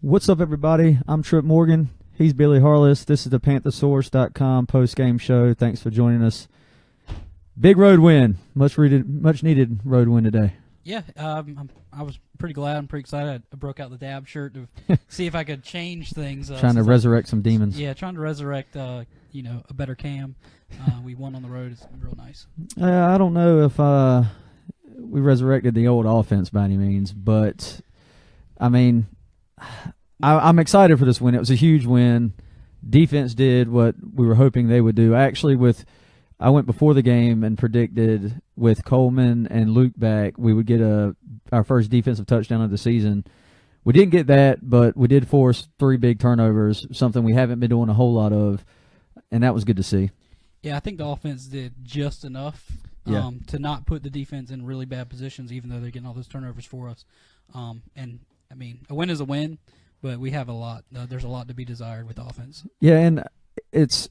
What's up, everybody? I'm Trip Morgan. He's Billy Harless. This is the Panthersource.com post-game show. Thanks for joining us. Big road win. Much needed road win today. Yeah, I was pretty glad. I'm pretty excited. I broke out the dab shirt to see if I could change things. Trying to resurrect some demons. Yeah, trying to resurrect, a better Cam. We won on the road. It's real nice. I don't know if we resurrected the old offense by any means, but, I mean, I'm excited for this win. It was a huge win. Defense did what we were hoping they would do. I went before the game and predicted with Coleman and Luke back we would get our first defensive touchdown of the season. We didn't get that, but we did force 3 big turnovers, something we haven't been doing a whole lot of, and that was good to see. Yeah, I think the offense did just enough to not put the defense in really bad positions, even though they're getting all those turnovers for us. And, I mean, a win is a win, but we have a lot. There's a lot to be desired with offense. Yeah, and it's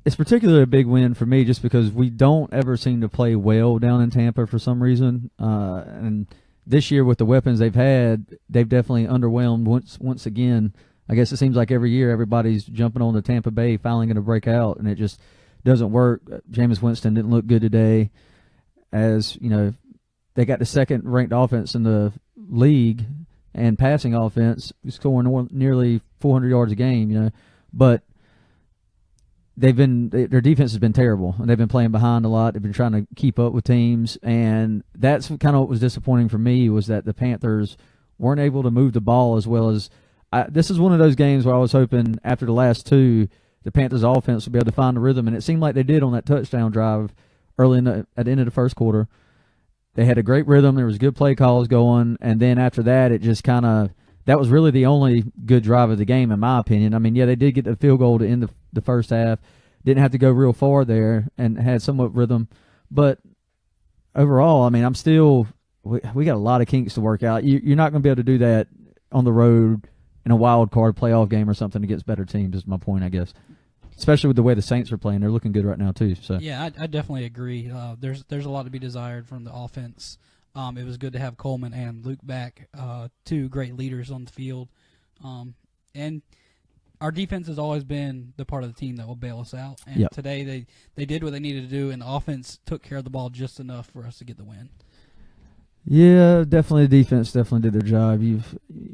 particularly a big win for me just because we don't ever seem to play well down in Tampa for some reason. And this year with the weapons they've had, they've definitely underwhelmed once again. I guess it seems like every year everybody's jumping on the Tampa Bay, finally going to break out, and it just doesn't work. Jameis Winston didn't look good today. As, you know, they got the second-ranked offense in the league and passing offense, scoring nearly 400 yards a game, you know. But their defense has been terrible, and they've been playing behind a lot. They've been trying to keep up with teams, and that's kind of what was disappointing for me was that the Panthers weren't able to move the ball as well as this is one of those games where I was hoping after the last 2, the Panthers' offense would be able to find a rhythm, and it seemed like they did on that touchdown drive early at the end of the first quarter. They had a great rhythm. There was good play calls going, and then after that, it just kind of that was really the only good drive of the game, in my opinion. I mean, yeah, they did get the field goal to end the first half. Didn't have to go real far there and had somewhat rhythm. But overall, I mean, we got a lot of kinks to work out. You're not going to be able to do that on the road in a wild card playoff game or something against better teams is my point, I guess. Especially with the way the Saints are playing. They're looking good right now, too. So yeah, I definitely agree. There's a lot to be desired from the offense. It was good to have Coleman and Luke back, 2 great leaders on the field. And our defense has always been the part of the team that will bail us out. And today they did what they needed to do, and the offense took care of the ball just enough for us to get the win. Yeah, definitely the defense definitely did their job. You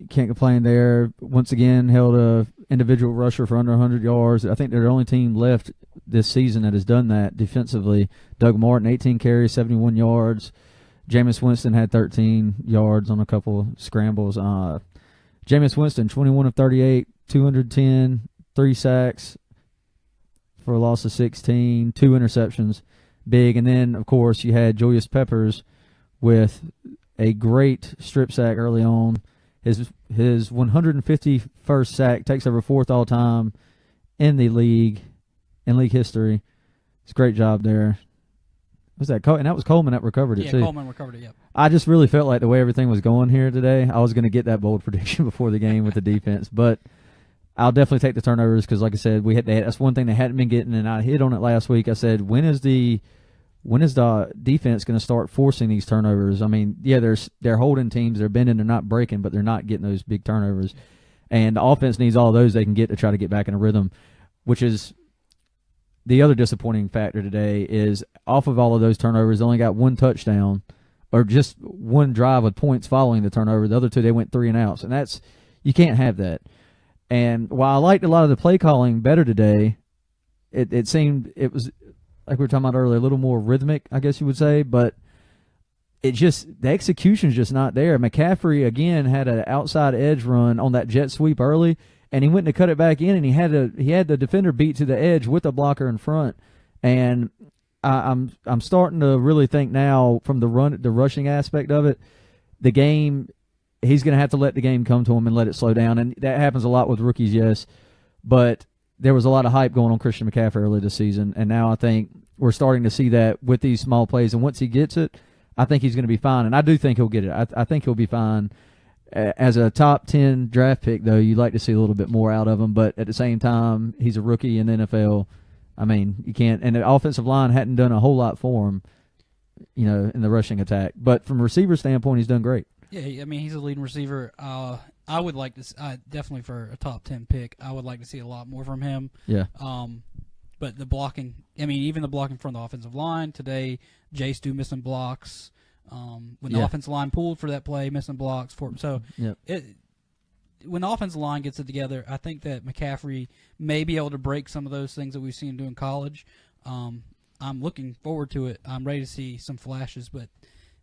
can't complain there. Once again, held a individual rusher for under 100 yards. I think they're the only team left this season that has done that defensively. Doug Martin, 18 carries, 71 yards. Jameis Winston had 13 yards on a couple scrambles. Jameis Winston, 21 of 38, 210, 3 sacks for a loss of 16, 2 interceptions. Big. And then, of course, you had Julius Peppers with a great strip sack early on. His 151st sack takes over 4th all time in league history. It's a great job there. Was that and that was Coleman that recovered it too. Yeah, Coleman recovered it. Yep. I just really felt like the way everything was going here today, I was going to get that bold prediction before the game with the defense, but I'll definitely take the turnovers because, like I said, that's one thing they hadn't been getting, and I hit on it last week. I said, when is the defense going to start forcing these turnovers? I mean, yeah, they're holding teams, they're bending, they're not breaking, but they're not getting those big turnovers. And the offense needs all those they can get to try to get back in a rhythm, which is the other disappointing factor today is off of all of those turnovers, they only got 1 touchdown or just 1 drive with points following the turnover. The other 2, they went 3 and outs, and you can't have that. And while I liked a lot of the play calling better today, it seemed it was – like we were talking about earlier, a little more rhythmic, I guess you would say, but the execution's just not there. McCaffrey, again, had an outside edge run on that jet sweep early, and he went to cut it back in, and he had the defender beat to the edge with a blocker in front. And I'm starting to really think now from the rushing aspect of it, the game, he's going to have to let the game come to him and let it slow down, and that happens a lot with rookies, yes, but there was a lot of hype going on Christian McCaffrey early this season, and now I think we're starting to see that with these small plays. And once he gets it, I think he's going to be fine, and I do think he'll get it. I think he'll be fine. As a top 10 draft pick, though, you'd like to see a little bit more out of him, but at the same time, he's a rookie in the NFL. I mean, you can't – and the offensive line hadn't done a whole lot for him, you know, in the rushing attack. But from a receiver standpoint, he's done great. Yeah, I mean, he's a leading receiver. I would like to definitely for a top 10 pick. I would like to see a lot more from him. Yeah. But the blocking, I mean, even the blocking from the offensive line today, Jay Stu missing blocks. When the offensive line pulled for that play, missing blocks for so when the offensive line gets it together, I think that McCaffrey may be able to break some of those things that we've seen him do in college. I'm looking forward to it. I'm ready to see some flashes, but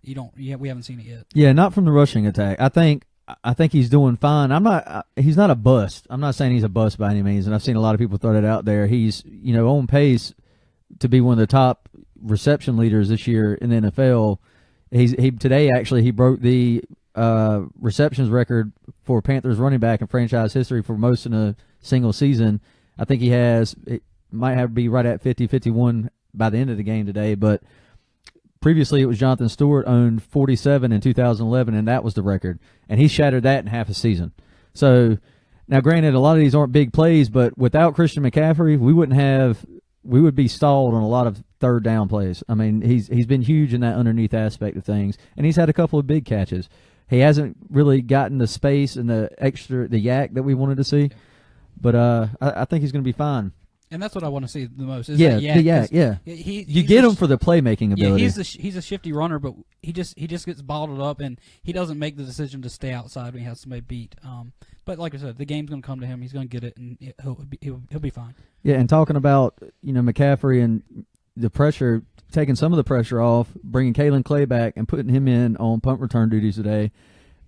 we haven't seen it yet. Yeah, not from the rushing attack. I think he's doing fine. He's not a bust. I'm not saying he's a bust by any means, and I've seen a lot of people throw that out there. He's on pace to be one of the top reception leaders this year in the NFL. Today he broke the receptions record for Panthers running back in franchise history for most in a single season. I think it might have to be right at 50, 51 by the end of the game today, but previously it was Jonathan Stewart owned 47 in 2011, and that was the record, and he shattered that in half a season. So now granted, a lot of these aren't big plays, but without Christian McCaffrey, we would be stalled on a lot of third down plays. I mean, he's been huge in that underneath aspect of things, and he's had a couple of big catches. He hasn't really gotten the space and the yak that we wanted to see, but I think he's going to be fine. And that's what I want to see the most. The yak. You get him for the playmaking ability. Yeah, he's a shifty runner, but he just gets bottled up, and he doesn't make the decision to stay outside when he has somebody beat. But like I said, the game's going to come to him. He's going to get it, and he'll be fine. Yeah, and talking about McCaffrey and the pressure, taking some of the pressure off, bringing Kalen Clay back and putting him in on punt return duties today,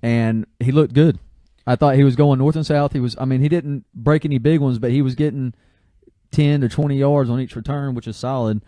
and he looked good. I thought he was going north and south. He didn't break any big ones, but he was getting 10 to 20 yards on each return, which is solid.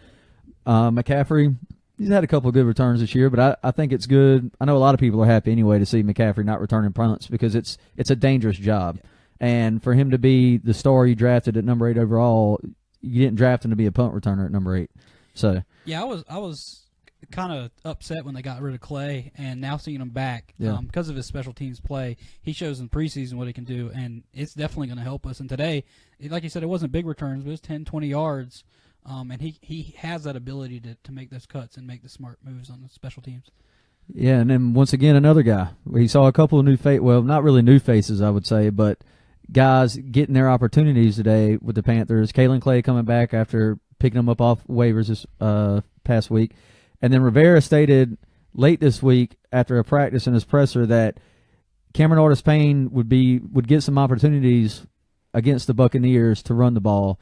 McCaffrey, he's had a couple of good returns this year, but I think it's good. I know a lot of people are happy anyway to see McCaffrey not returning punts because it's a dangerous job. And for him to be the star you drafted at number 8 overall, you didn't draft him to be a punt returner at number 8. So yeah, I was kind of upset when they got rid of Clay, and now seeing him back because of his special teams play, he shows in preseason what he can do, and it's definitely going to help us. And today, like you said, it wasn't big returns, but it was 10, 20 yards, and he has that ability to make those cuts and make the smart moves on the special teams. Yeah, and then once again, another guy. He saw a couple of new faces, well, not really new faces, I would say, but guys getting their opportunities today with the Panthers. Kalen Clay coming back after picking them up off waivers this past week. And then Rivera stated late this week after a practice in his presser that Cameron Artis-Payne would get some opportunities against the Buccaneers to run the ball,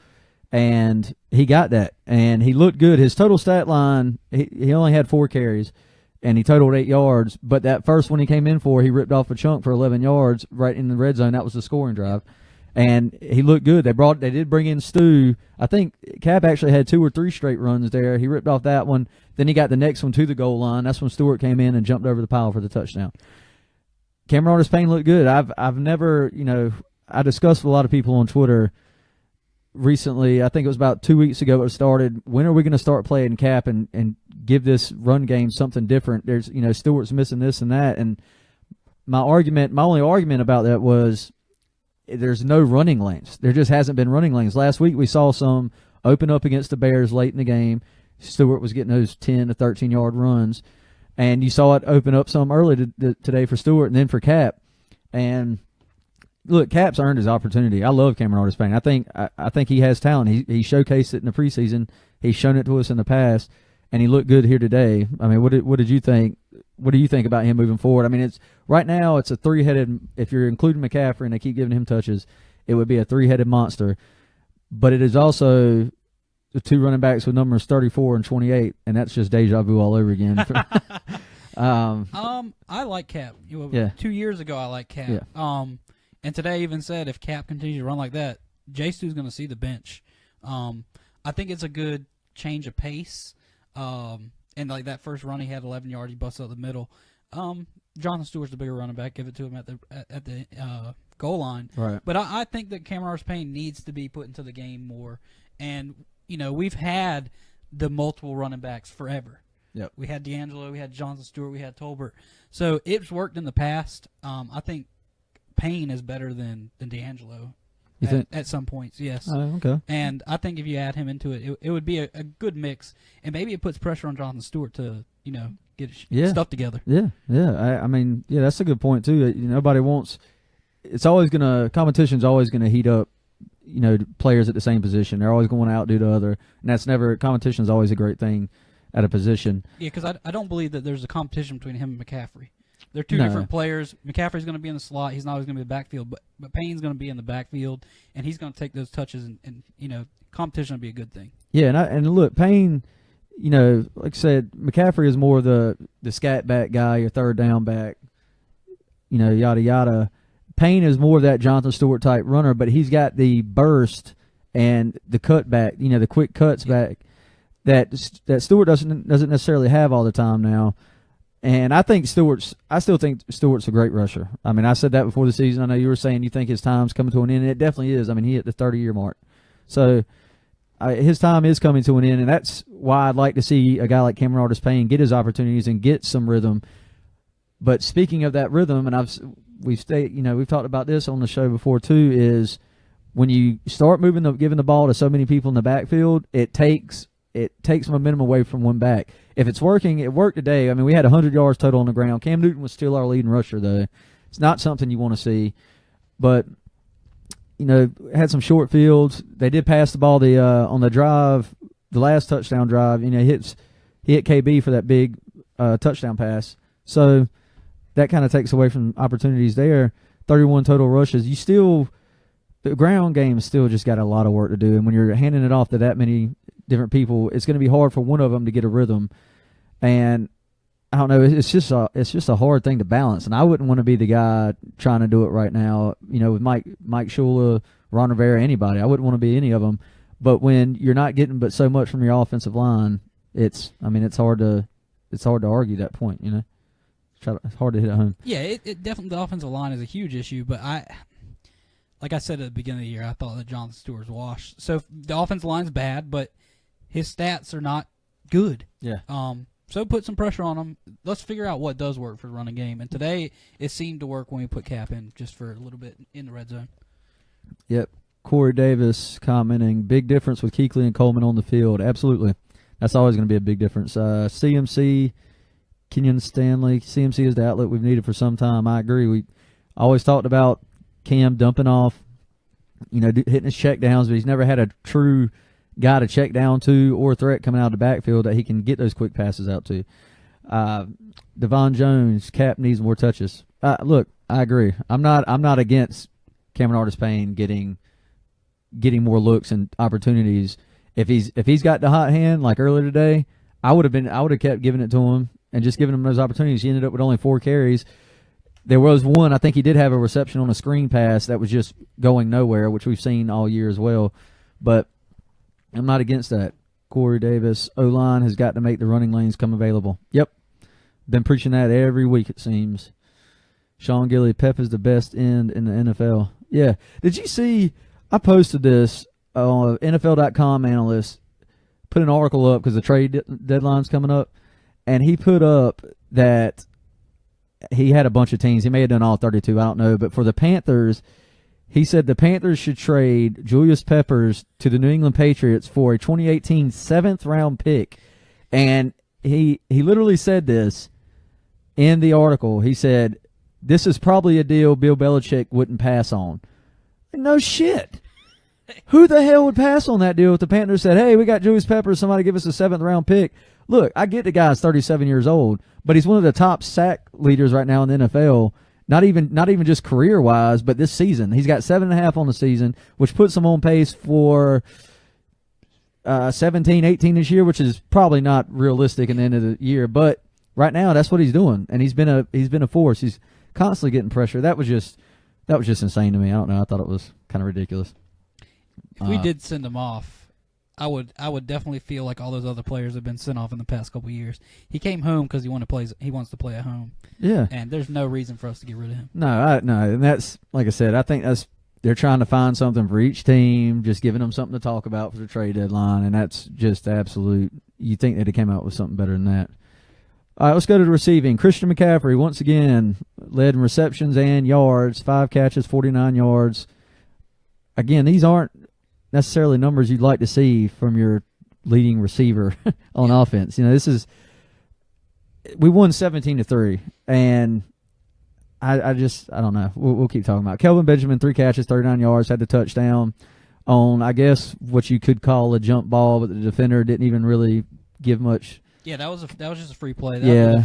and he got that, and he looked good. His total stat line, he only had 4 carries, and he totaled 8 yards, but that first one he came in for, he ripped off a chunk for 11 yards right in the red zone. That was the scoring drive. And he looked good. They did bring in Stu. I think Cap actually had 2 or 3 straight runs there. He ripped off that one. Then he got the next one to the goal line. That's when Stewart came in and jumped over the pile for the touchdown. Cameron Artis-Payne looked good. I've never, I discussed with a lot of people on Twitter recently. I think it was about 2 weeks ago it started. When are we going to start playing Cap and give this run game something different? There's, Stewart's missing this and that. And my only argument about that was, there's no running lanes. There just hasn't been running lanes. Last week we saw some open up against the Bears late in the game. Stewart was getting those 10 to 13-yard runs, and you saw it open up some early today for Stewart and then for Cap. And look, Cap's earned his opportunity. I love Cameron Artis-Payne. I think he has talent. He showcased it in the preseason. He's shown it to us in the past, and he looked good here today. I mean, what did you think? What do you think about him moving forward? I mean, right now it's a 3-headed. If you're including McCaffrey and they keep giving him touches, it would be a 3-headed monster. But it is also the 2 running backs with numbers 34 and 28, and that's just deja vu all over again. I like Cap. 2 years ago, I liked Cap. Yeah. And today I even said if Cap continues to run like that, J Stu's going to see the bench. I think it's a good change of pace. And like that first run, he had 11 yards. He busted up the middle. Jonathan Stewart's the bigger running back. Give it to him at the goal line. Right. But I think that Cameron Artis-Payne needs to be put into the game more. And we've had the multiple running backs forever. Yep. We had D'Angelo, we had Jonathan Stewart, we had Tolbert. So it's worked in the past. I think Payne is better than D'Angelo. You think? At some points, yes. Okay. And I think if you add him into it would be a good mix, and maybe it puts pressure on Jonathan Stewart to get stuff together. Yeah. I mean, that's a good point too. Nobody wants. competition's always gonna heat up. Players at the same position. They're always going to outdo the other, and competition is always a great thing at a position. Yeah, because I don't believe that there's a competition between him and McCaffrey. They're two different players. McCaffrey's going to be in the slot. He's not always going to be in the backfield, but Payne's going to be in the backfield, and he's going to take those touches, and competition will be a good thing. Yeah, and look, Payne, like I said, McCaffrey is more the scat back guy, your third down back, yada, yada. Payne is more of that Jonathan Stewart type runner, but he's got the burst and the cut back, the quick cuts back that Stewart doesn't necessarily have all the time now. And I still think Stewart's a great rusher. I mean, I said that before the season. I know you were saying you think his time's coming to an end, and it definitely is. I mean, he hit the 30-year mark. So his time is coming to an end, and that's why I'd like to see a guy like Cameron Artis-Payne get his opportunities and get some rhythm. But speaking of that rhythm, and we've talked about this on the show before too, is when you start giving the ball to so many people in the backfield, it takes momentum away from one back. If it's working, it worked today. I mean, we had 100 yards total on the ground. Cam Newton was still our leading rusher, though. It's not something you want to see. But, had some short fields. They did pass the ball on the drive, the last touchdown drive. He hit KB for that big touchdown pass. So that kind of takes away from opportunities there. 31 total rushes. The ground game still just got a lot of work to do. And when you're handing it off to that many different people, it's going to be hard for one of them to get a rhythm. And I don't know, it's just a hard thing to balance. And I wouldn't want to be the guy trying to do it right now, with Mike Shula, Ron Rivera, anybody. I wouldn't want to be any of them. But when you're not getting but so much from your offensive line, it's hard to argue that point, It's hard to hit at home. Yeah, it definitely, the offensive line is a huge issue, but like I said at the beginning of the year, I thought that Jonathan Stewart's washed. So the offensive line's bad, but his stats are not good. Yeah. So put some pressure on him. Let's figure out what does work for the running game. And today it seemed to work when we put Cap in just for a little bit in the red zone. Yep. Corey Davis commenting, big difference with Kuechly and Coleman on the field. Absolutely. That's always going to be a big difference. CMC, Kenyon Stanley. CMC is the outlet we've needed for some time. I agree. We always talked about Cam dumping off, hitting his check downs, but he's never had a true guy to check down to or threat coming out of the backfield that he can get those quick passes out to. Devon Jones, Cap needs more touches. Look, I agree. I'm not against Cameron Artis-Payne getting more looks and opportunities. If he's got the hot hand like earlier today, I would have kept giving it to him and just giving him those opportunities. He ended up with only 4 carries. There was one, I think he did have a reception on a screen pass that was just going nowhere, which we've seen all year as well. But I'm not against that. Corey Davis, O-line has got to make the running lanes come available. Yep. Been preaching that every week, it seems. Sean Gilly, Pep is the best end in the NFL. Yeah. Did you see, I posted this, NFL.com analyst put an article up because the trade deadline's coming up, and he put up that he had a bunch of teams. He may have done all 32, I don't know. But for the Panthers, he said the Panthers should trade Julius Peppers to the New England Patriots for a 2018 7th-round pick. And he literally said this in the article. He said, this is probably a deal Bill Belichick wouldn't pass on. No shit. Who the hell would pass on that deal if the Panthers said, hey, we got Julius Peppers, somebody give us a 7th-round pick? Look, I get the guy's 37 years old, but he's one of the top sack leaders right now in the NFL. Not even just career-wise, but this season. He's got 7.5 on the season, which puts him on pace for 17, 18 this year, which is probably not realistic in the end of the year. But right now, that's what he's doing, and he's been a force. He's constantly getting pressure. That was just insane to me. I don't know. I thought it was kind of ridiculous. If we did send him off, I would definitely feel like all those other players have been sent off in the past couple of years. He came home because he wants to play at home. Yeah, and there's no reason for us to get rid of him. No, and that's like I said. I think they're trying to find something for each team, just giving them something to talk about for the trade deadline, and that's just absolute. You think they'd have came out with something better than that. All right, let's go to the receiving. Christian McCaffrey once again led in receptions and yards, 5 catches, 49 yards. Again, these aren't necessarily numbers you'd like to see from your leading receiver on offense. We won 17-3, and I don't know. We'll keep talking about it. Kelvin Benjamin, 3 catches, 39 yards, had the touchdown on, I guess, what you could call a jump ball, but the defender didn't even really give much. Yeah, that was just a free play. Yeah.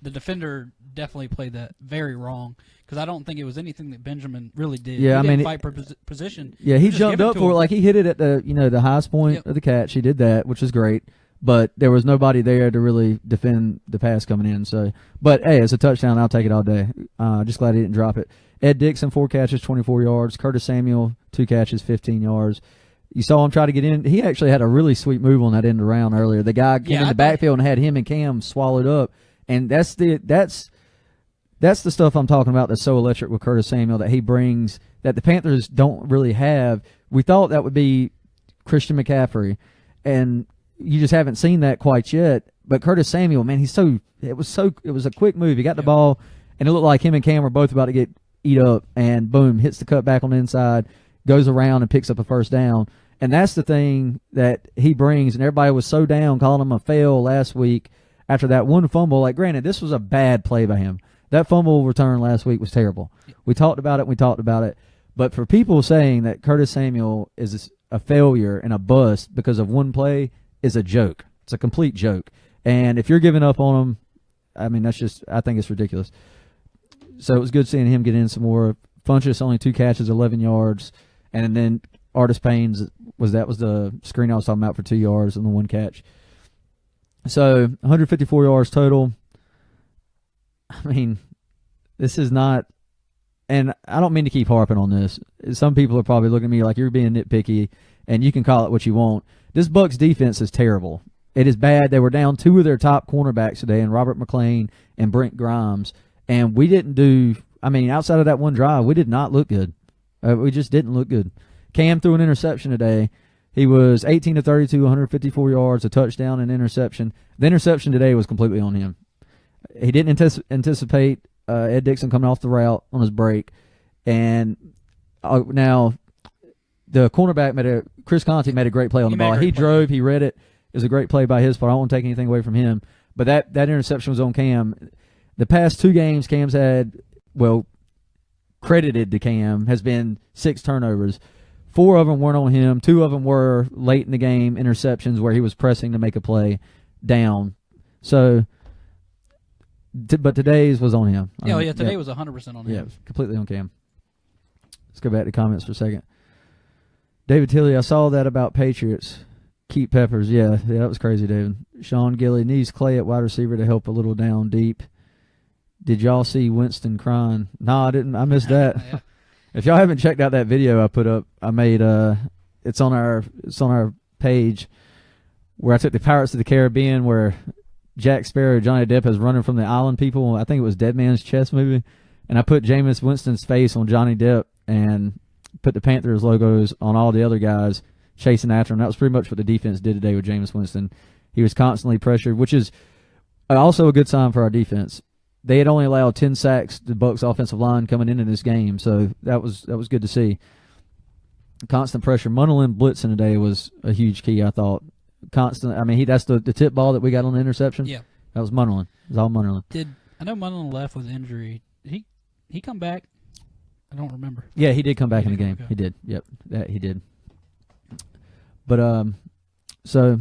The defender definitely played that very wrong because I don't think it was anything that Benjamin really did. Yeah, he didn't fight for position. Yeah, he jumped up for it. Like, he hit it at the highest point of the catch. He did that, which was great. But there was nobody there to really defend the pass coming in. So, but hey, it's a touchdown. I'll take it all day. Just glad he didn't drop it. Ed Dixon, 4 catches, 24 yards. Curtis Samuel, 2 catches, 15 yards. You saw him try to get in. He actually had a really sweet move on that end around earlier. The guy came in the backfield and had him and Cam swallowed up. And that's the stuff I'm talking about that's so electric with Curtis Samuel that he brings that the Panthers don't really have. We thought that would be Christian McCaffrey, and you just haven't seen that quite yet. But Curtis Samuel, man, it was a quick move. He got the ball, and it looked like him and Cam were both about to get eat up, and boom, hits the cutback on the inside, goes around and picks up a first down. And that's the thing that he brings, and everybody was so down calling him a fail last week after that one fumble. Like, granted, this was a bad play by him. That fumble return last week was terrible. We talked about it. But for people saying that Curtis Samuel is a failure and a bust because of one play is a joke. It's a complete joke. And if you're giving up on him, I mean, I think it's ridiculous. So it was good seeing him get in some more. Funchess, only 2 catches, 11 yards. And then Artis Payne's was the screen I was talking about for 2 yards and the 1 catch. So 154 yards total. I mean, this is not, and I don't mean to keep harping on this. Some people are probably looking at me like you're being nitpicky, and you can call it what you want. This Bucs defense is terrible. It is bad. They were down 2 of their top cornerbacks today, and Robert McClain and Brent Grimes, and we didn't do. I mean, outside of that one drive, we did not look good. We just didn't look good. Cam threw an interception today. He was 18 to 32, 154 yards, a touchdown, and interception. The interception today was completely on him. He didn't anticipate Ed Dixon coming off the route on his break. And now the cornerback Chris Conte made a great play on the ball. He drove, he read it. It was a great play by his part. I don't want to take anything away from him. But that interception was on Cam. The past 2 games Cam's had, credited to Cam, has been 6 turnovers. 4 of them weren't on him. 2 of them were late in the game interceptions where he was pressing to make a play down. So, but today's was on him. Today was 100% on him. Yeah, completely on Cam. Let's go back to comments for a second. David Tilley, I saw that about Patriots. Keep Peppers. Yeah, that was crazy, David. Sean Gilly needs Clay at wide receiver to help a little down deep. Did y'all see Winston crying? No, I didn't. I missed that. Yeah. If y'all haven't checked out that video I put up, I made it's on our page where I took the Pirates of the Caribbean where Jack Sparrow, Johnny Depp is running from the island people. I think it was Dead Man's Chest movie, and I put Jameis Winston's face on Johnny Depp and put the Panthers logos on all the other guys chasing after him. That was pretty much what the defense did today with Jameis Winston. He was constantly pressured, which is also a good sign for our defense. They had only allowed 10 sacks to the Bucs offensive line coming into this game, so that was good to see. Constant pressure. Munnerlyn blitzing today was a huge key, I thought. Constant. I mean, that's the tip ball that we got on the interception. Yeah, that was Munnerlyn. It was all Munnerlyn. I know Munnerlyn left with injury? Did he come back? I don't remember. Yeah, he did come back in the game. Okay. He did. Yep, he did. But so.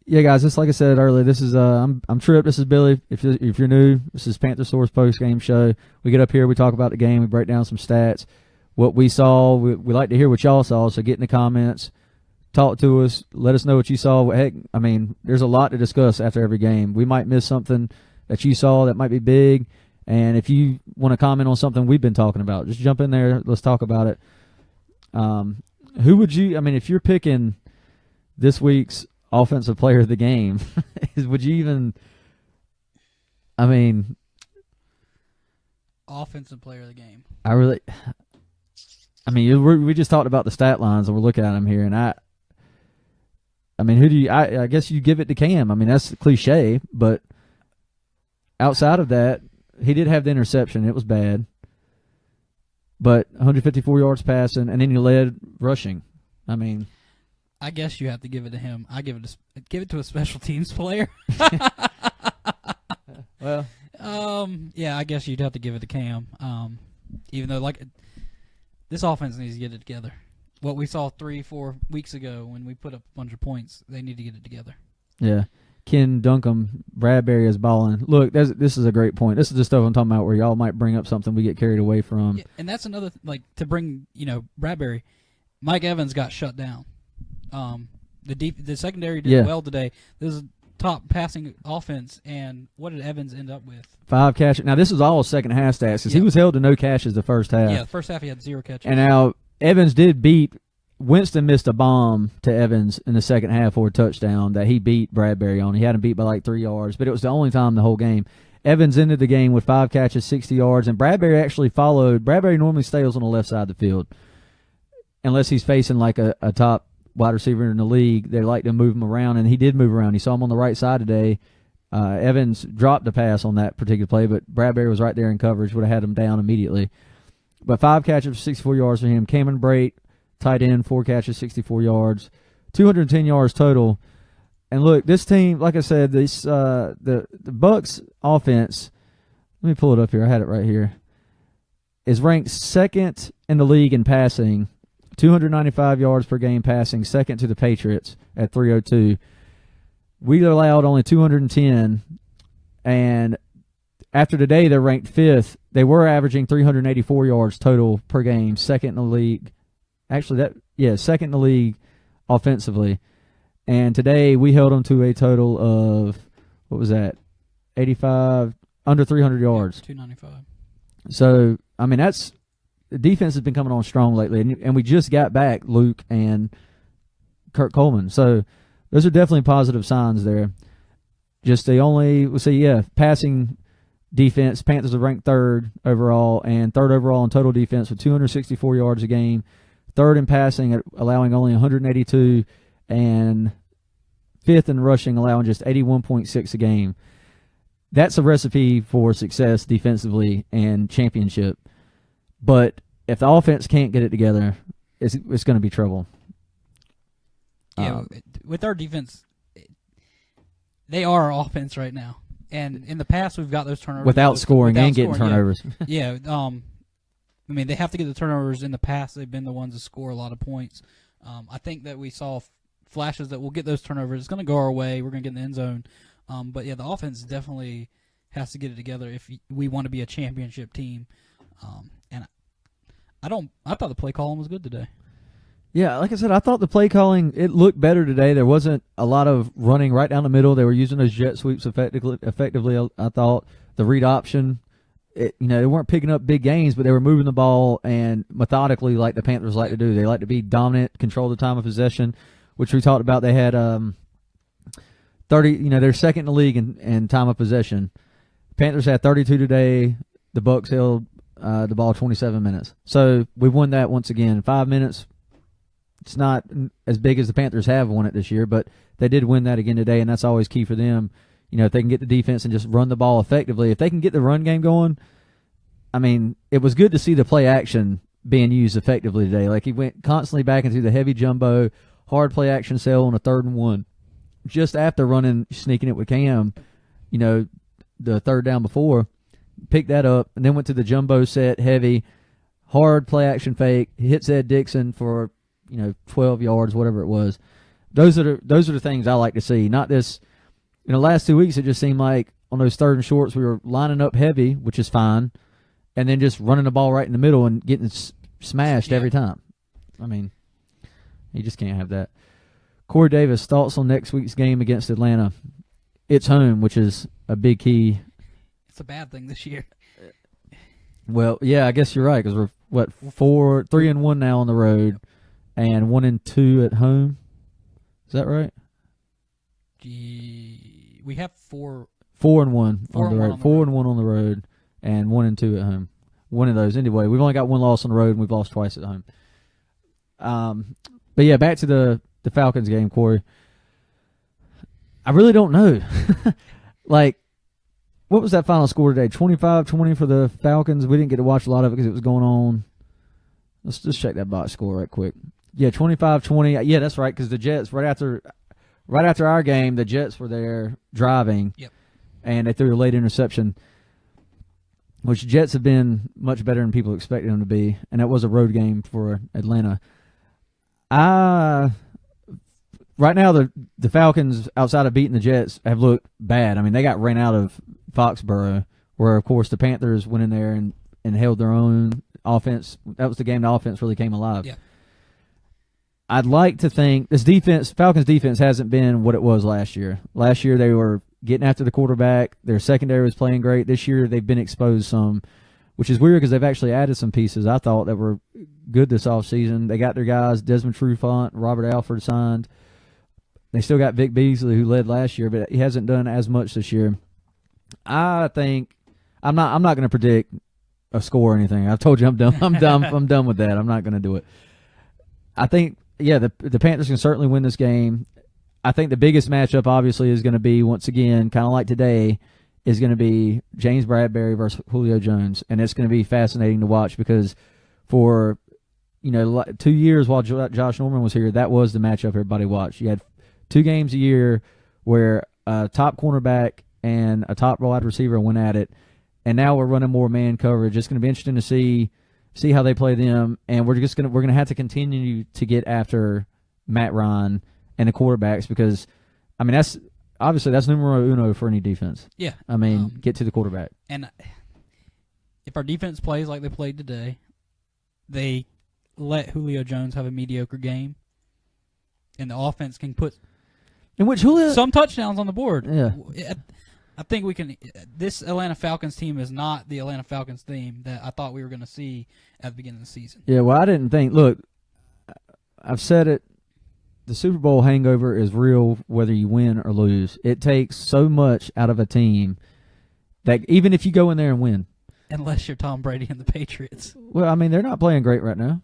Yeah, guys, just like I said earlier, this is I'm Tripp. This is Billy. If you're new, this is Panther Source Postgame Show. We get up here, we talk about the game, we break down some stats, what we saw. We like to hear what y'all saw, so get in the comments, talk to us, let us know what you saw. Heck, I mean, there's a lot to discuss after every game. We might miss something that you saw that might be big, and if you want to comment on something we've been talking about, just jump in there. Let's talk about it. Who would you? I mean, if you're picking this week's offensive player of the game, would you even? I mean, offensive player of the game. I mean, we just talked about the stat lines, and we're looking at them here, and I mean, who do you? I guess you give it to Cam. I mean, that's cliche, but outside of that, he did have the interception. It was bad, but 154 yards passing, and then he led rushing. I mean, I guess you have to give it to him. I give it to a special teams player. Well, Yeah, I guess you'd have to give it to Cam. Even though, this offense needs to get it together. What we saw 3-4 weeks ago when we put up a bunch of points, they need to get it together. Yeah. Ken Duncombe, Bradbury is balling. Look, this is a great point. This is the stuff I'm talking about where y'all might bring up something we get carried away from. Yeah, and that's another, to bring, Bradbury. Mike Evans got shut down. The secondary did well today. This is top passing offense, and what did Evans end up with? 5 catches. Now, this is all second half stats because he was held to no catches the first half. Yeah, the first half he had 0 catches. And now Evans did beat – Winston missed a bomb to Evans in the second half for a touchdown that he beat Bradbury on. He had him beat by 3 yards, but it was the only time the whole game. Evans ended the game with 5 catches, 60 yards, and Bradbury actually followed. Bradbury normally stays on the left side of the field unless he's facing a top wide receiver in the league. They like to move him around, and he did move around. You saw him on the right side today. Evans dropped the pass on that particular play, but Bradbury was right there in coverage, would have had him down immediately. But 5 catches, 64 yards for him. Cameron Brate, tight end, 4 catches, 64 yards, 210 yards total. And look, this team, like I said, the Bucs offense, let me pull it up here. I had it right here, is ranked second in the league in passing, 295 yards per game passing, second to the Patriots at 302. We allowed only 210, and after today, they're ranked 5th. They were averaging 384 yards total per game, second in the league. Actually, second in the league offensively. And today we held them to a total of, 85, under 300 yards. 295. So, I mean, the defense has been coming on strong lately. And we just got back Luke and Kurt Coleman. So, those are definitely positive signs there. Just passing defense, Panthers are ranked 3rd overall and 3rd overall in total defense with 264 yards a game. 3rd in passing, allowing only 182, and 5th in rushing, allowing just 81.6 a game. That's a recipe for success defensively and championship. But if the offense can't get it together, it's going to be trouble. Yeah, with our defense, they are our offense right now. And in the past, we've got those turnovers. Without scoring and getting turnovers. Yeah. I mean, they have to get the turnovers. In the past, they've been the ones that score a lot of points. I think that we saw flashes that we'll get those turnovers. It's going to go our way. We're going to get in the end zone. But, yeah, the offense definitely has to get it together if we want to be a championship team. And I thought the play calling was good today. Yeah, like I said, I thought the play calling, it looked better today. There wasn't a lot of running right down the middle. They were using those jet sweeps effectively. I thought the read option, they weren't picking up big gains, but they were moving the ball and methodically like the Panthers like to do. They like to be dominant, control the time of possession, which we talked about. They had 30, they're second in the league in time of possession. Panthers had 32 today. The Bucs held the ball 27 minutes. So we won that once again. 5 minutes. It's not as big as the Panthers have won it this year, but they did win that again today, and that's always key for them. If they can get the defense and just run the ball effectively, if they can get the run game going, I mean, it was good to see the play action being used effectively today. Like he went constantly back into the heavy jumbo, hard play action sale on a 3rd and 1. Just after sneaking it with Cam, the 3rd down before, picked that up, and then went to the jumbo set, heavy, hard play action fake, hits Ed Dixon for 12 yards, whatever it was. Those are the things I like to see. Not this. In the last 2 weeks, it just seemed like on those 3rd and shorts, we were lining up heavy, which is fine, and then just running the ball right in the middle and getting smashed every time. I mean, you just can't have that. Corey Davis, thoughts on next week's game against Atlanta? It's home, which is a big key. It's a bad thing this year. Well, yeah, I guess you're right because we're 3-1 now on the road. And 1-2 at home. Is that right? We have 4-1 on the road. 4-1 on the road, and 1-2 at home. One of those anyway. We've only got one loss on the road, and we've lost twice at home. But yeah, back to the Falcons game, Corey. I really don't know. What was that final score today? 25-20 for the Falcons. We didn't get to watch a lot of it because it was going on. Let's just check that box score right quick. Yeah, 25-20. Yeah, that's right, because the Jets, right after our game, the Jets were there driving, yep, and they threw a late interception. which Jets have been much better than people expected them to be, and that was a road game for Atlanta. Right now, the Falcons, outside of beating the Jets, have looked bad. I mean, they got ran out of Foxborough, where, of course, the Panthers went in there and held their own offense. That was the game the offense really came alive. Yeah. I'd like to think Falcons defense hasn't been what it was last year. Last year, they were getting after the quarterback. Their secondary was playing great. This year, they've been exposed some, which is weird because they've actually added some pieces I thought that were good this offseason. They got their guys, Desmond Trufant, Robert Alford signed. They still got Vic Beasley, who led last year, but he hasn't done as much this year. I think I'm not going to predict a score or anything. I've told you I'm done. I'm done with that. I'm not going to do it. I think, the Panthers can certainly win this game. I think the biggest matchup, obviously, is going to be, once again, kind of like today, is going to be James Bradbury versus Julio Jones, and it's going to be fascinating to watch because for 2 years while Josh Norman was here, that was the matchup everybody watched. You had 2 games a year where a top cornerback and a top wide receiver went at it, and now we're running more man coverage. It's going to be interesting to see how they play them, and we're going to have to continue to get after Matt Ryan and the quarterbacks because, I mean, that's numero uno for any defense. Yeah, I mean, get to the quarterback. And if our defense plays like they played today, they let Julio Jones have a mediocre game, and the offense can put some touchdowns on the board. Yeah. I think we can. This Atlanta Falcons team is not the Atlanta Falcons team that I thought we were going to see at the beginning of the season. Yeah, well, I didn't think. Look, I've said it. The Super Bowl hangover is real whether you win or lose. It takes so much out of a team that even if you go in there and win. Unless you're Tom Brady and the Patriots. Well, I mean, they're not playing great right now.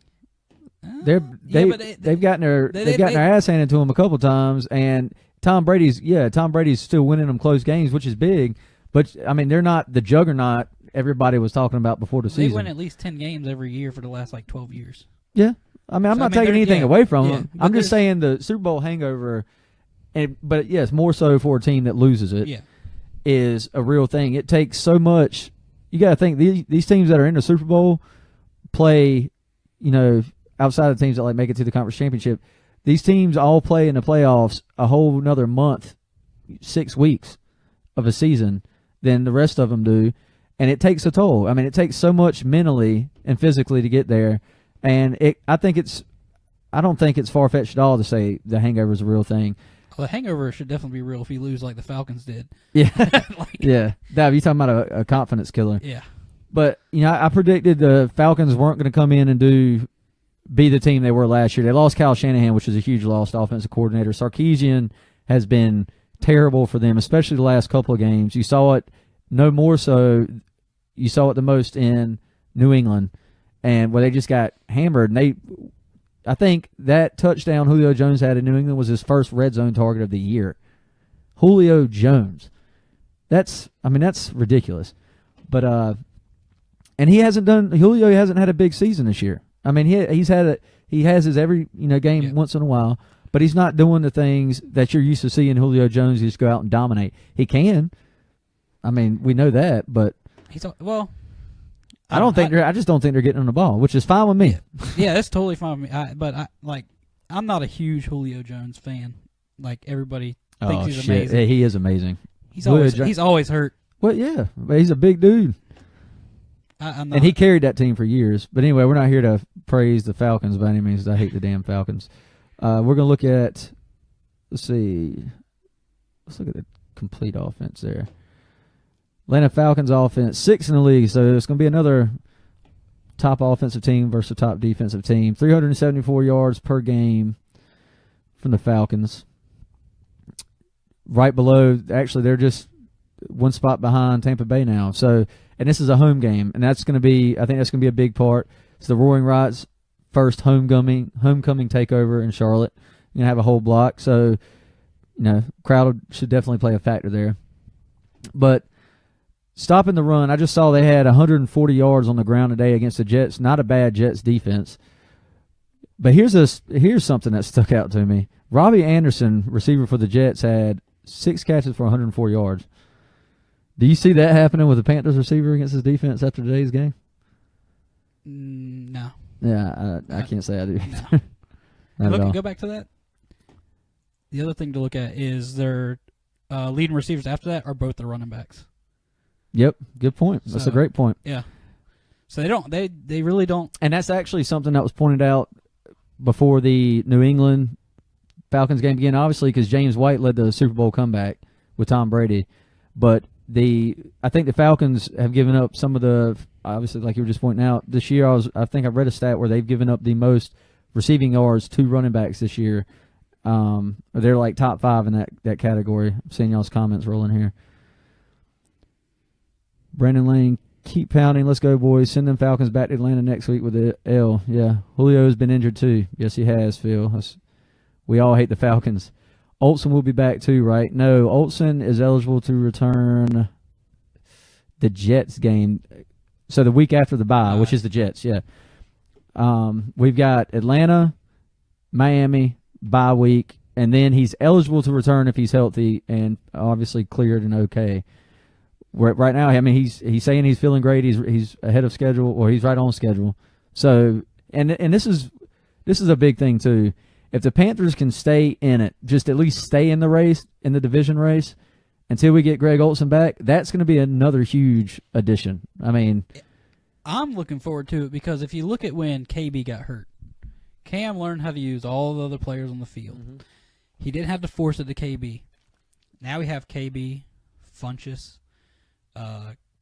They've gotten their ass handed to them a couple times, and Tom Brady's still winning them close games, which is big. But I mean, they're not the juggernaut everybody was talking about before the season. They win at least 10 games every year for the last 12 years. Yeah, I'm not taking anything away from them. I'm just saying the Super Bowl hangover, but yes, more so for a team that loses it, is a real thing. It takes so much. You got to think these teams that are in the Super Bowl play, outside of teams that make it to the conference championship. These teams all play in the playoffs a whole another month, 6 weeks of a season than the rest of them do, and it takes a toll. I mean, it takes so much mentally and physically to get there, and I don't think it's far-fetched at all to say the hangover is a real thing. Well, the hangover should definitely be real if you lose like the Falcons did. Yeah, yeah. Dave, you talking about a confidence killer? Yeah. But I predicted the Falcons weren't going to come in and be the team they were last year. They lost Kyle Shanahan, which is a huge loss, offensive coordinator. Sarkisian has been terrible for them, especially the last couple of games. You saw it no more so. You saw it the most in New England, and where they just got hammered. And I think that touchdown Julio Jones had in New England was his first red zone target of the year. Julio Jones. That's ridiculous. But and Julio hasn't had a big season this year. I mean, he has his every game once in a while, but he's not doing the things that you're used to seeing Julio Jones just go out and dominate. He can. I mean, we know that, but I just don't think they're getting on the ball, which is fine with me. Yeah, that's totally fine with me. I'm not a huge Julio Jones fan. Like everybody thinks he's amazing. Yeah, he is amazing. He's always hurt. Well, yeah, but he's a big dude. And he carried that team for years. But anyway, we're not here to praise the Falcons by any means. I hate the damn Falcons. We're going to look at, let's look at the complete offense there. Atlanta Falcons offense, 6th in the league, so it's going to be another top offensive team versus top defensive team. 374 yards per game from the Falcons. Right below, actually, they're just one spot behind Tampa Bay now. So, and this is a home game, and I think that's going to be a big part. It's the Roaring Riot's first homecoming takeover in Charlotte. You're going to have a whole block, so crowd should definitely play a factor there. But stopping the run, I just saw they had 140 yards on the ground today against the Jets. Not a bad Jets defense. But here's something that stuck out to me. Robbie Anderson, receiver for the Jets, had 6 catches for 104 yards. Do you see that happening with the Panthers receiver against his defense after today's game? No. Yeah, I can't say I do. No. Go back to that. The other thing to look at is their leading receivers after that are both the running backs. Yep, good point. That's a great point. Yeah. So they really don't. And that's actually something that was pointed out before the New England Falcons game began, obviously, because James White led the Super Bowl comeback with Tom Brady. But I think the Falcons have given up some of the, obviously, like you were just pointing out, this year I think I read a stat where they've given up the most receiving yards to running backs this year. They're like top 5 in that category. I'm seeing y'all's comments rolling here. Brandon Lane, keep pounding. Let's go, boys. Send them Falcons back to Atlanta next week with the L. Yeah, Julio's been injured too. Yes, he has, Phil. We all hate the Falcons. Olsen will be back too, right? No, Olsen is eligible to return the Jets game. So the week after the bye, which is the Jets, yeah. We've got Atlanta, Miami, bye week, and then he's eligible to return if he's healthy and obviously cleared and okay. Right now, I mean, he's saying he's feeling great. He's ahead of schedule, or he's right on schedule. So, and this is a big thing too. If the Panthers can stay in it, just at least stay in the race, in the division race, until we get Greg Olsen back, that's going to be another huge addition. I mean, I'm looking forward to it because if you look at when KB got hurt, Cam learned how to use all the other players on the field. Mm-hmm. He didn't have to force it to KB. Now we have KB, Funchess,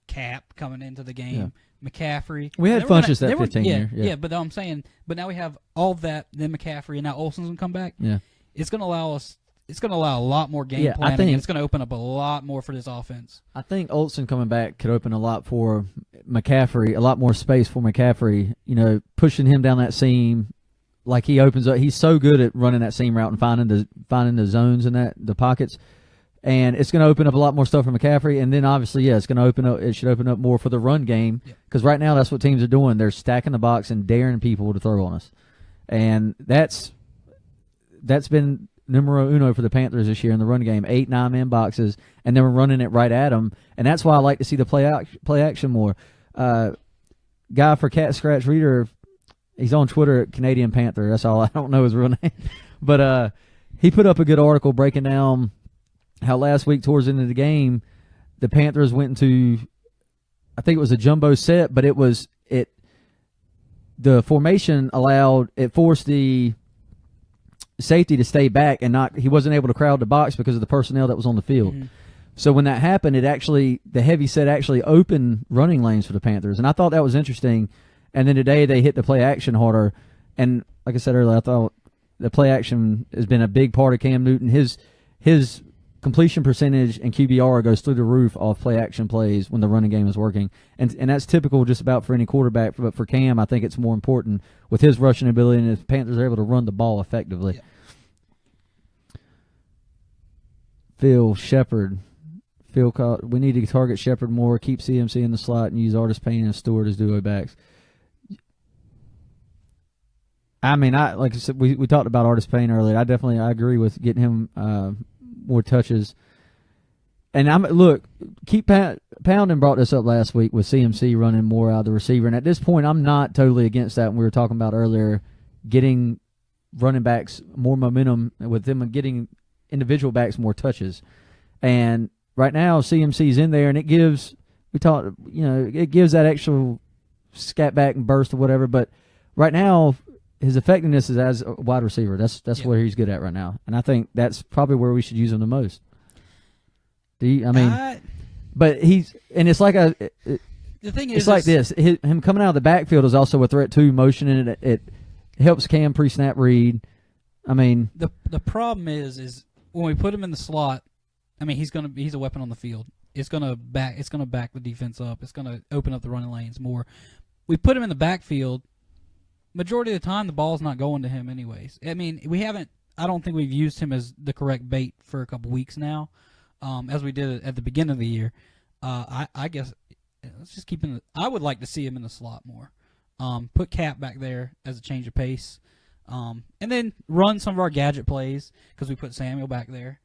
Cap coming into the game. Yeah. McCaffrey. We had Funchess that 15 year. Yeah, but I'm saying, but now we have all of that, then McCaffrey, and now Olsen's gonna come back. Yeah, it's gonna allow a lot more game planning. And it's gonna open up a lot more for this offense. I think Olsen coming back could open a lot for McCaffrey, a lot more space for McCaffrey. You know, pushing him down that seam, like he opens up. He's so good at running that seam route and finding the zones and the pockets. And it's going to open up a lot more stuff for McCaffrey. And then, obviously, it's going to open up. It should open up more for the run game. Because right now, that's what teams are doing. They're stacking the box and daring people to throw on us. And that's been numero uno for the Panthers this year in the run game. 8, 9-man boxes. And then we're running it right at them. And that's why I like to see the play action more. Guy for Cat Scratch Reader, he's on Twitter at Canadian Panther. That's all. I don't know his real name. But he put up a good article breaking down how last week towards the end of the game, the Panthers went into, I think it was a jumbo set, but the formation forced the safety to stay back and he wasn't able to crowd the box because of the personnel that was on the field. Mm-hmm. So when that happened, the heavy set actually opened running lanes for the Panthers, and I thought that was interesting. And then today they hit the play action harder, and like I said earlier, I thought the play action has been a big part of Cam Newton. His completion percentage and QBR goes through the roof off play action plays when the running game is working. And that's typical just about for any quarterback. But for Cam, I think it's more important with his rushing ability and if the Panthers are able to run the ball effectively. Yeah. Phil Shepard. We need to target Shepard more, keep CMC in the slot, and use Artis Payne and Stewart as duo backs. I mean, like I said, we talked about Artis Payne earlier. I agree with getting him more touches. And keep Pounding brought this up last week with CMC running more out of the receiver. And at this point, I'm not totally against that. And we were talking about earlier, getting running backs more momentum with them and getting individual backs more touches. And right now, CMC's in there, and it gives that actual scat back and burst or whatever. But right now, his effectiveness is as a wide receiver. That's where he's good at right now, and I think that's probably where we should use him the most. But it's like the thing is, it's like this. Him coming out of the backfield is also a threat too. Motioning it helps Cam pre-snap read. I mean, the problem is when we put him in the slot. I mean, he's a weapon on the field. It's gonna back the defense up. It's gonna open up the running lanes more. We put him in the backfield. Majority of the time, the ball's not going to him anyways. I mean, I don't think we've used him as the correct bait for a couple weeks now, as we did at the beginning of the year. I guess let's just keep him. I would like to see him in the slot more. Put Cap back there as a change of pace, and then run some of our gadget plays because we put Samuel back there.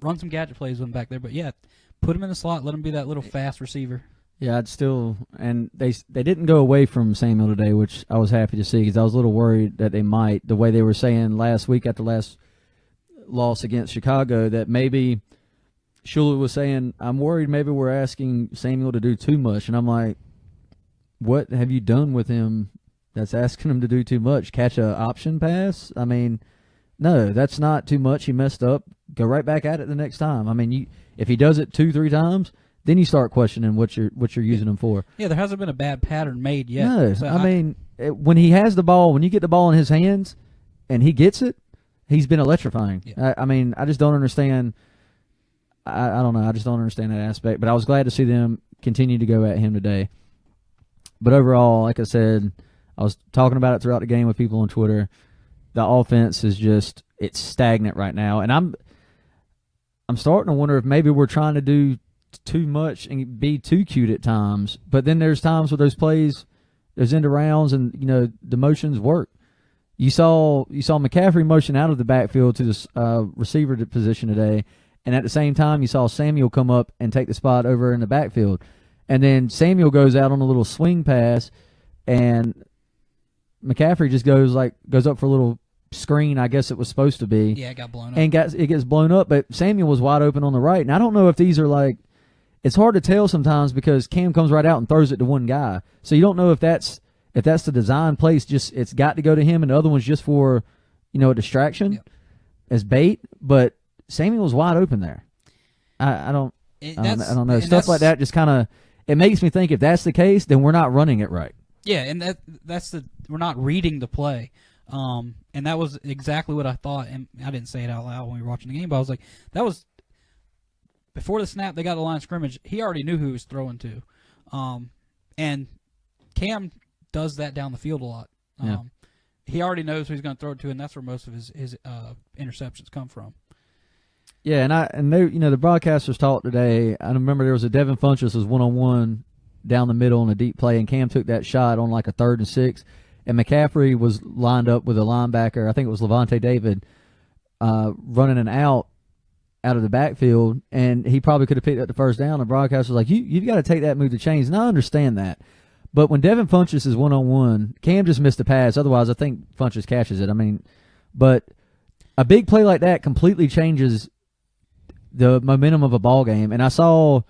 Run some gadget plays with him back there. But, yeah, put him in the slot. Let him be that little fast receiver. Yeah, I'd still – and they didn't go away from Samuel today, which I was happy to see because I was a little worried that they might, the way they were saying last week after last loss against Chicago, that maybe Shula was saying, I'm worried maybe we're asking Samuel to do too much. And I'm like, what have you done with him that's asking him to do too much? Catch a option pass? I mean, no, that's not too much. He messed up. Go right back at it the next time. I mean, if he does it 2-3 times, then you start questioning what you're using him for. Yeah, there hasn't been a bad pattern made yet. No, so I mean, when he has the ball, when you get the ball in his hands and he gets it, he's been electrifying. Yeah. I mean, I just don't understand. I don't know. I just don't understand that aspect. But I was glad to see them continue to go at him today. But overall, like I said, I was talking about it throughout the game with people on Twitter. The offense is just it's stagnant right now, and I'm starting to wonder if maybe we're trying to do too much and be too cute at times. But then there's times where those plays, those end rounds, and the motions work. You saw McCaffrey motion out of the backfield to the receiver position today, and at the same time you saw Samuel come up and take the spot over in the backfield. And then Samuel goes out on a little swing pass, and McCaffrey just goes up for a little screen, I guess it was supposed to be. Yeah, it got blown up. And it gets blown up, but Samuel was wide open on the right. And I don't know if these are like – it's hard to tell sometimes because Cam comes right out and throws it to one guy. So you don't know if that's the design place, just it's got to go to him, and the other one's just for, a distraction as bait. But Samuel's wide open there. I don't know. Stuff like that just kind of – it makes me think if that's the case, then we're not running it right. Yeah, and we're not reading the play. And that was exactly what I thought, and I didn't say it out loud when we were watching the game, but I was like, that was before the snap. They got the line of scrimmage. He already knew who he was throwing to, and Cam does that down the field a lot. He already knows who he's going to throw it to, and that's where most of his interceptions come from. Yeah, and they, the broadcasters talked today. I remember there was a Devin Funchess was 1-on-1 down the middle on a deep play, and Cam took that shot on like a 3rd and 6. And McCaffrey was lined up with a linebacker. I think it was Levante David running an out of the backfield, and he probably could have picked up the first down. The broadcaster was like, you've got to take that move to chains. And I understand that. But when Devin Funchess is 1-on-1, Cam just missed the pass. Otherwise, I think Funchess catches it. I mean, but a big play like that completely changes the momentum of a ball game. And I saw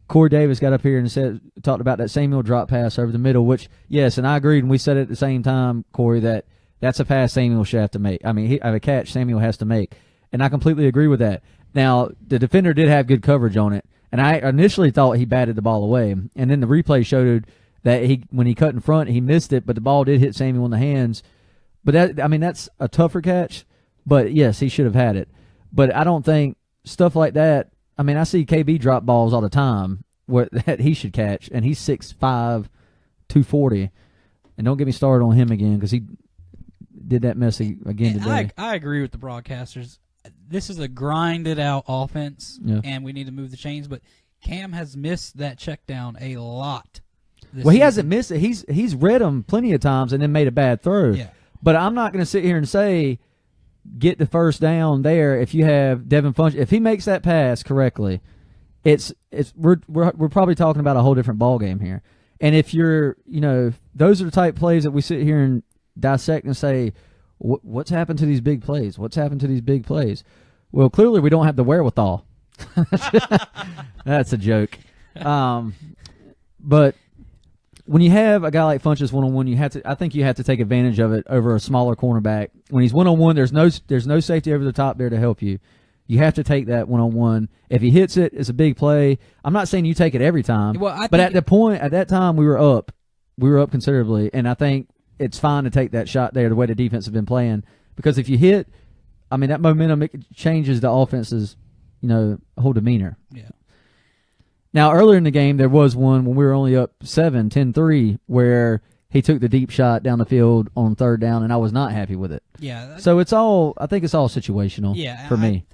Corey Davis got up here and talked about that Samuel drop pass over the middle, which, yes, and I agreed, and we said it at the same time, Corey, that that's a pass Samuel should have to make. I mean, a catch Samuel has to make. And I completely agree with that. Now, the defender did have good coverage on it, and I initially thought he batted the ball away. And then the replay showed that when he cut in front, he missed it, but the ball did hit Samuel in the hands. But that's a tougher catch. But, yes, he should have had it. But I don't think stuff like that, I mean, I see KB drop balls all the time that he should catch, and he's 6'5", 240. And don't get me started on him again because he did that mess again today. I agree with the broadcasters. This is a grinded-out offense, and we need to move the chains. But Cam has missed that check down a lot. He hasn't missed it. He's read them plenty of times and then made a bad throw. Yeah. But I'm not going to sit here and say get the first down there if you have Devin Funchess. If he makes that pass correctly, we're probably talking about a whole different ball game here. And if you're, those are the type plays that we sit here and dissect and say, what's happened to these big plays? What's happened to these big plays? Well, clearly we don't have the wherewithal. That's a joke. But when you have a guy like Funchess 1-on-1, I think you have to take advantage of it over a smaller cornerback. When he's 1-on-1, there's no safety over the top there to help you. You have to take that 1-on-1. If he hits it, it's a big play. I'm not saying you take it every time, but at that time we were up considerably, and I think it's fine to take that shot there the way the defense has been playing, because if you hit, I mean, that momentum, it changes the offense's, whole demeanor. Yeah. Now, earlier in the game, there was one when we were only up 10-3, where he took the deep shot down the field on 3rd down, and I was not happy with it. Yeah. So I think it's all situational for me.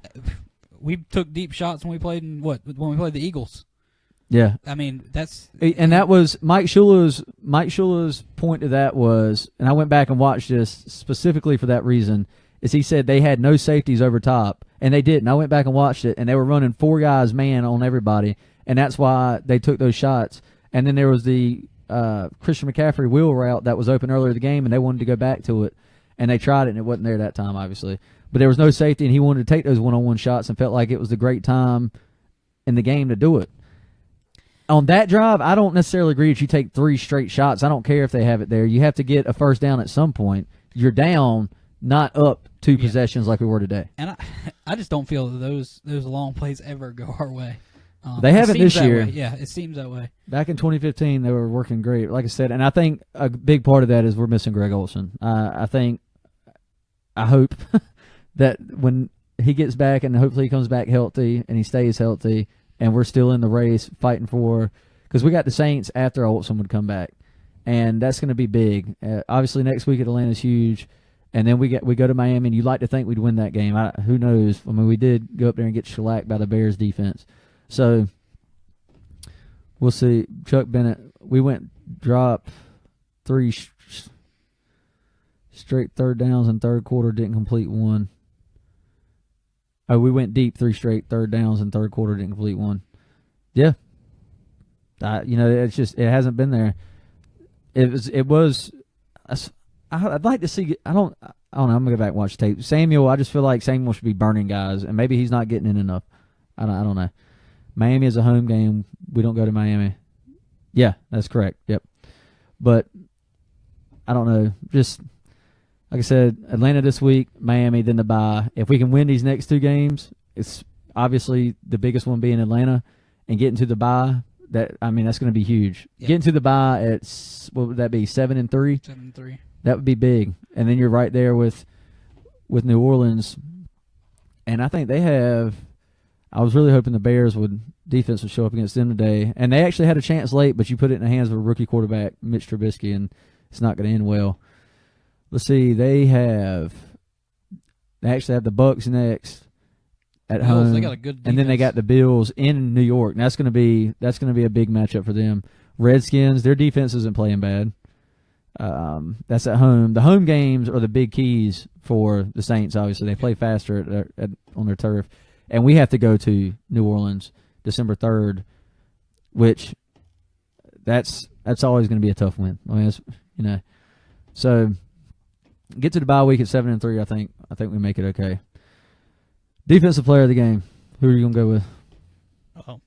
We took deep shots when we played the Eagles. Yeah. I mean, that was Mike Shula's point to that was, and I went back and watched this specifically for that reason, is he said they had no safeties over top, And they didn't. I went back and watched it, and they were running 4 guys man on everybody, and that's why they took those shots. And then there was the Christian McCaffrey wheel route that was open earlier in the game, and they wanted to go back to it. And they tried it, and it wasn't there that time, obviously. But there was no safety, and he wanted to take those one-on-one shots and felt like it was the great time in the game to do it. On that drive, I don't necessarily agree that you take 3 straight shots. I don't care if they have it there. You have to get a first down at some point. You're down, not up 2 possessions like we were today. And I just don't feel that those long plays ever go our way. They haven't this year. Yeah, it seems that way. Back in 2015, they were working great, like I said. And I think a big part of that is we're missing Greg Olsen. I hope that when he gets back and hopefully he comes back healthy and he stays healthy and we're still in the race fighting for – because we got the Saints after Olsen would come back. And that's going to be big. Obviously, next week at Atlanta is huge. And then we go to Miami, and you'd like to think we'd win that game. Who knows? I mean, we did go up there and get shellacked by the Bears defense. So we'll see. Chuck Bennett, we drop 3 straight third downs in third quarter, didn't complete 1. Oh, we went deep 3 straight third downs in third quarter, didn't complete 1. Yeah. It's just, it hasn't been there. I'd like to see. I don't know. I'm gonna go back and watch tape. Samuel, I just feel like Samuel should be burning guys, and maybe he's not getting in enough. I don't know. Miami is a home game. We don't go to Miami. Yeah, that's correct. Yep. But I don't know. Just like I said, Atlanta this week, Miami, then the bye. If we can win these next 2 games, it's obviously the biggest one being Atlanta, and getting to the bye. That's going to be huge. Yep. Getting to the bye at what would that be? 7-3. 7-3. That would be big, and then you're right there with New Orleans, and I think they have. I was really hoping the Bears defense would show up against them today, and they actually had a chance late, but you put it in the hands of a rookie quarterback, Mitch Trubisky, and it's not going to end well. Let's see, they actually have the Bucs next at home. They got a good defense. And then they got the Bills in New York. And that's going to be a big matchup for them. Redskins, their defense isn't playing bad. That's at home. The home games are the big keys for the Saints. Obviously, they play faster on their turf, and we have to go to New Orleans December 3rd, which that's always going to be a tough win. I mean, so get to the bye week at 7-3. I think we make it okay. Defensive player of the game. Who are you gonna go with? Oh,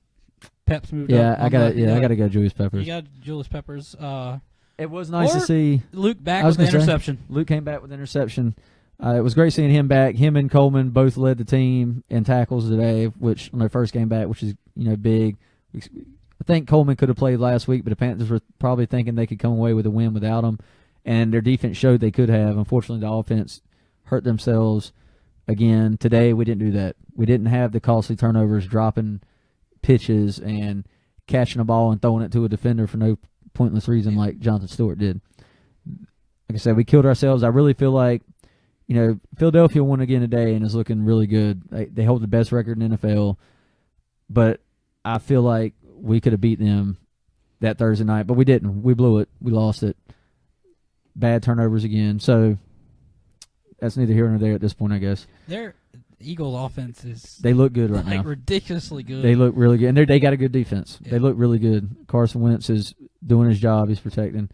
Pep's moved up. I got to go Julius Peppers. You got Julius Peppers. It was nice to see Luke back with the interception. Luke came back with interception. It was great seeing him back. Him and Coleman both led the team in tackles today, which on their first game back, which is big. I think Coleman could have played last week, but the Panthers were probably thinking they could come away with a win without him, and their defense showed they could have. Unfortunately, the offense hurt themselves again. Today, we didn't do that. We didn't have the costly turnovers, dropping pitches and catching a ball and throwing it to a defender for no pointless reason like Jonathan Stewart did. Like I said, we killed ourselves. I really feel like, Philadelphia won again today and is looking really good. They hold the best record in NFL, but I feel like we could have beat them that Thursday night, but we didn't. We blew it. We lost it. Bad turnovers again. So that's neither here nor there at this point, I guess. Their Eagles offense is they look good right now. Ridiculously good. They look really good, and they got a good defense. Yeah. They look really good. Carson Wentz is doing his job. He's protecting.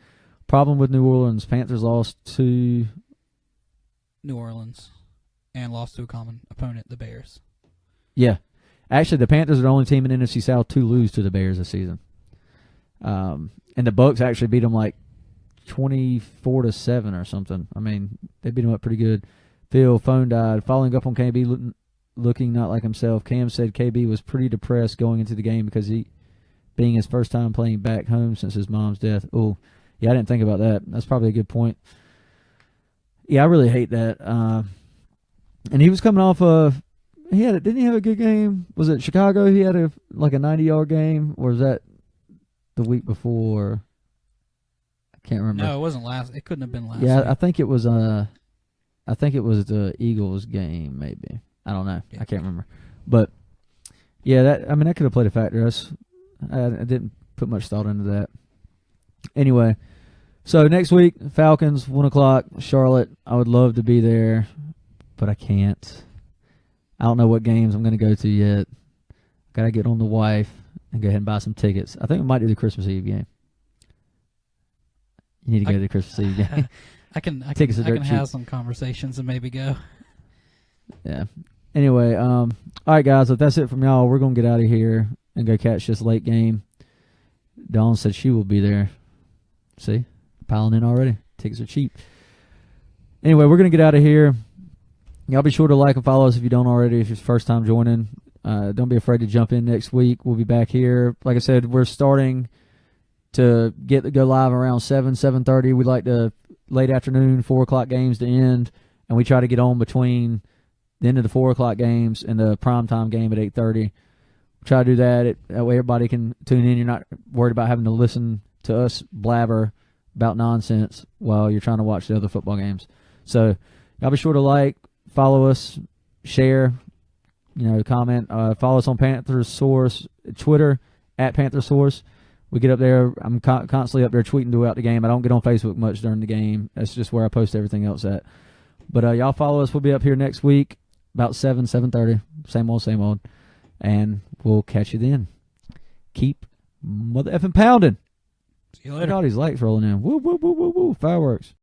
Problem with New Orleans, Panthers lost to New Orleans and lost to a common opponent, the Bears. Yeah. Actually, the Panthers are the only team in NFC South to lose to the Bears this season. And the Bucs actually beat them like 24-7 or something. I mean, they beat them up pretty good. Phil, phone died. Following up on KB looking not like himself, Cam said KB was pretty depressed going into the game because being his first time playing back home since his mom's death. Oh, yeah, I didn't think about that. That's probably a good point. Yeah, I really hate that. And he was coming off of didn't he have a good game? Was it Chicago? He had a 90-yard game, or was that the week before? I can't remember. No, it wasn't last. It couldn't have been last. Yeah, week. I think it was the Eagles game, maybe. I don't know. Yeah. I can't remember. But yeah, that could have played a factor. I didn't put much thought into that. Anyway, so next week, Falcons, 1:00, Charlotte. I would love to be there, but I can't. I don't know what games I'm going to go to yet. Got to get on the wife and go ahead and buy some tickets. I think we might do the Christmas Eve game. You need to go to the Christmas Eve game. I can cheap. have some conversations and maybe go. Yeah. Anyway, all right, guys. If that's it from y'all, we're going to get out of here and go catch this late game. Dawn said she will be there. See? Piling in already. Tickets are cheap. Anyway, we're going to get out of here. Y'all be sure to like and follow us if you don't already, if it's your first time joining. Don't be afraid to jump in next week. We'll be back here. Like I said, we're starting to go live around 7:30. We like to late afternoon, 4 o'clock games to end, and we try to get on between the end of the 4 o'clock games and the primetime game at 8:30. Try to do that. That way everybody can tune in. You're not worried about having to listen to us blabber about nonsense while you're trying to watch the other football games. So y'all be sure to like, follow us, share, comment. Follow us on Panthers Source, Twitter, @Panthers Source. We get up there. I'm constantly up there tweeting throughout the game. I don't get on Facebook much during the game. That's just where I post everything else at. But y'all follow us. We'll be up here next week about 7:30. Same old. And we'll catch you then. Keep mother effing pounding. See you later. Look at all these lights rolling in. Woo, woo, woo, woo, woo. Fireworks.